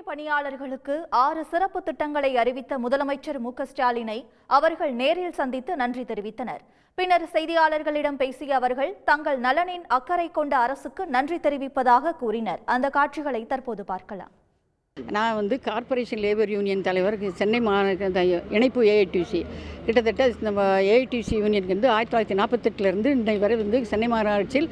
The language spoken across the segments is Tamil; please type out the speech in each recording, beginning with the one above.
பணியாளர்களுக்கு 6 சிறப்பு திட்டங்களை அறிவித்த முதலமைச்சர் மு.க.ஸ்டாலினை அவர்கள் நேரில் சந்தித்து நன்றி தெரிவித்தனர். பின்னர் செய்தியாளர்களிடம் பேசிய அவர்கள் தங்கள் நலனின் அக்கறை கொண்ட அரசுக்கு நன்றி தெரிவிப்பதாக கூறினர். அந்த காட்சிகளை தற்போது பார்க்கலாம். நான் கார்ப்பரேஷன் லேபர் யூனியன் தலைவர், சென்னை மாநகர இணைப்பு ஏஐடிசி. கிட்டத்தட்ட நம்ம ஏஐடிசி யூனியனுக்கு 1948 இன்றைய வரை சென்னை மாநகராட்சியில்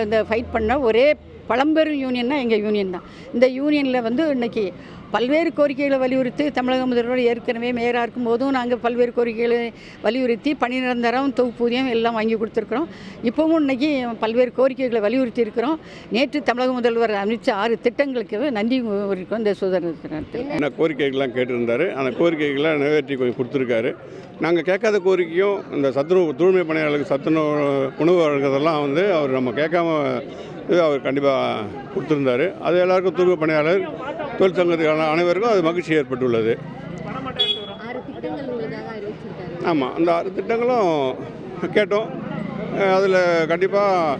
இந்த ஃபைட் பண்ண ஒரே பழம்பெரும் யூனியன்னா எங்கள் யூனியன் தான். இந்த யூனியனில் இன்றைக்கி பல்வேறு கோரிக்கைகளை வலியுறுத்தி தமிழக முதல்வர் ஏற்கனவே மேயராக இருக்கும் போதும் நாங்கள் பல்வேறு கோரிக்கைகளை வலியுறுத்தி பணி நிரந்தரம், தொகுப்பூதியம் எல்லாம் வாங்கி கொடுத்துருக்குறோம். இப்போவும் இன்றைக்கி பல்வேறு கோரிக்கைகளை வலியுறுத்தி இருக்கிறோம். நேற்று தமிழக முதல்வர் அறிவித்த 6 திட்டங்களுக்கு நன்றி இருக்கும். இந்த சுதந்திர தினத்தில் என்ன கோரிக்கைகள்லாம் கேட்டிருந்தார், அந்த கோரிக்கைகளை நிறைவேற்றி கொஞ்சம் கொடுத்துருக்காரு. நாங்கள் கேட்காத கோரிக்கையும் இந்த சத்துணவு தூய்மை பணியாளர்களுக்கு சத்துணவு உணவு வழங்குறதெல்லாம் அவர் நம்ம கேட்காம அவர் கண்டிப்பாக கொடுத்துருந்தார். அது எல்லாருக்கும் தூய்மை பணியாளர் தொழிற்சங்கத்துக்கான அனைவருக்கும் அது மகிழ்ச்சி ஏற்பட்டுள்ளது. ஆமாம், அந்த 6 திட்டங்களும் கேட்டோம். அதில் கண்டிப்பாக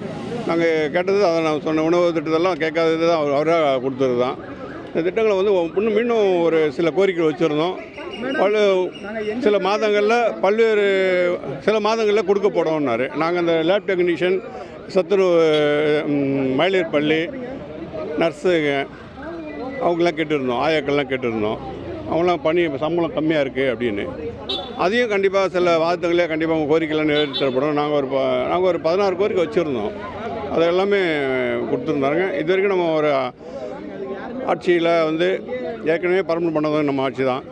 நாங்கள் கேட்டது அதை நான் சொன்ன உணவு திட்டத்தெல்லாம் கேட்காதது தான் அவராக கொடுத்தது தான். இந்த திட்டங்களை இன்னும் ஒரு சில கோரிக்கை வச்சுருந்தோம். சில மாதங்களில் கொடுக்க போடணும்னாரு. நாங்கள் அந்த லேப் டெக்னீஷியன், சத்துணவு, மகளிர் பள்ளி, நர்ஸுங்க அவங்களாம் கேட்டிருந்தோம், ஆயாக்கள்லாம் கேட்டிருந்தோம். அவங்களாம் சம்பளம் கம்மியாக இருக்குது அப்படின்னு. அதையும் கண்டிப்பாக சில வாதங்களே கண்டிப்பாக அவங்க கோரிக்கைலாம் நிறைவேற்றி தரப்படும். நாங்கள் ஒரு 16 கோரிக்கை வச்சுருந்தோம். அதை எல்லாமே கொடுத்துருந்தாங்க. இது வரைக்கும் நம்ம ஒரு ஆட்சியில் ஏற்கனவே பர்மனன்ட் பண்ணதும் நம்ம ஆட்சி தான்.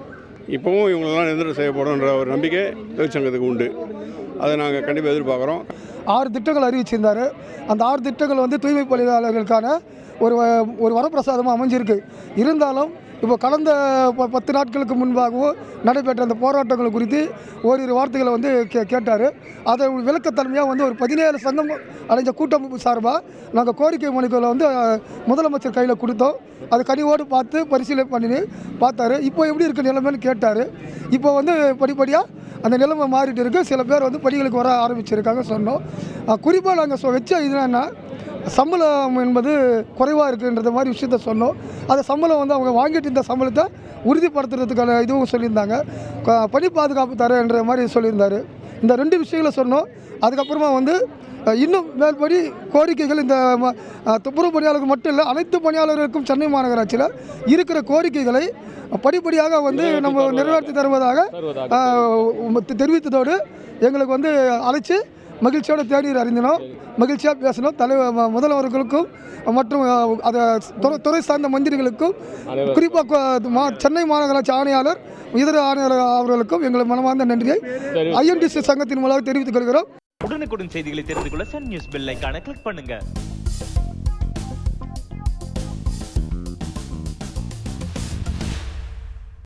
இப்போவும் இவங்களெல்லாம் நிரந்தரம் செய்யப்படும்ன்ற ஒரு நம்பிக்கை தொழிற்சங்கத்துக்கு உண்டு. அதை நாங்கள் கண்டிப்பாக எதிர்பார்க்குறோம். 6 திட்டங்கள் அறிவிச்சிருந்தார். அந்த 6 திட்டங்கள் தூய்மை பணியாளர்களுக்கான ஒரு வரப்பிரசாதமாக அமைஞ்சிருக்கு. இருந்தாலும் இப்போ கடந்த 10 நாட்களுக்கு முன்பாகவும் நடைபெற்ற அந்த போராட்டங்கள் குறித்து ஓரிரு வார்த்தைகளை கேட்டார். அதை விளக்கத்தன்மையாக ஒரு 17 சங்கம் அடைஞ்ச கூட்டமைப்பு சார்பாக நாங்கள் கோரிக்கை மனுக்களை முதலமைச்சர் கையில் கொடுத்தோம். அது கனிவோடு பார்த்து பரிசீலனை பண்ணி பார்த்தாரு. இப்போ எப்படி இருக்க நிலைமைன்னு கேட்டார். இப்போ படிப்படியாக அந்த நிலைமை மாறிட்டு இருக்குது. சில பேர் பணிகளுக்கு வர ஆரம்பிச்சிருக்காங்க சொன்னோம். குறிப்பாக நாங்கள் வச்ச இதுனா சம்பளம் என்பது குறைவாக இருக்குன்ற மாதிரி விஷயத்த சொன்னோம். அந்த சம்பளம் அவங்க வாங்கிட்டு இந்த சம்பளத்தை உறுதிப்படுத்துறதுக்கான இதுவும் சொல்லியிருந்தாங்க. பணி பாதுகாப்பு தரேன்ற மாதிரி சொல்லியிருந்தார். இந்த 2 விஷயங்களை சொன்னோம். அதுக்கப்புறமா இன்னும் மேல்படி கோரிக்கைகள் இந்த துப்புரவு பணியாளர்கள் மட்டும் இல்லை, அனைத்து பணியாளர்களுக்கும் சென்னை மாநகராட்சியில் இருக்கிற கோரிக்கைகளை படிப்படியாக நம்ம நிறைவேற்றி தருவதாக தெரிவித்ததோடு எங்களுக்கு அழைச்சி மகிழ்ச்சியோட தேநீர் அறிந்தினோம், மகிழ்ச்சியாக பேசினோம். முதல்வர்களுக்கும் மற்றும் அதை துறை சார்ந்த மந்திரிகளுக்கும், குறிப்பாக சென்னை மாநகராட்சி ஆணையாளர், இதர ஆணையாளர் அவர்களுக்கும் எங்கள் மனமார்ந்த நன்றியை ஐஎன்டிசி சங்கத்தின் மூலமாக தெரிவித்துக் கொள்கிறோம். உடனுக்குடன் செய்திகளை தெரிந்து கொள்ள சன் நியூஸ் பெல் ஐகானை கிளிக் பண்ணுங்க.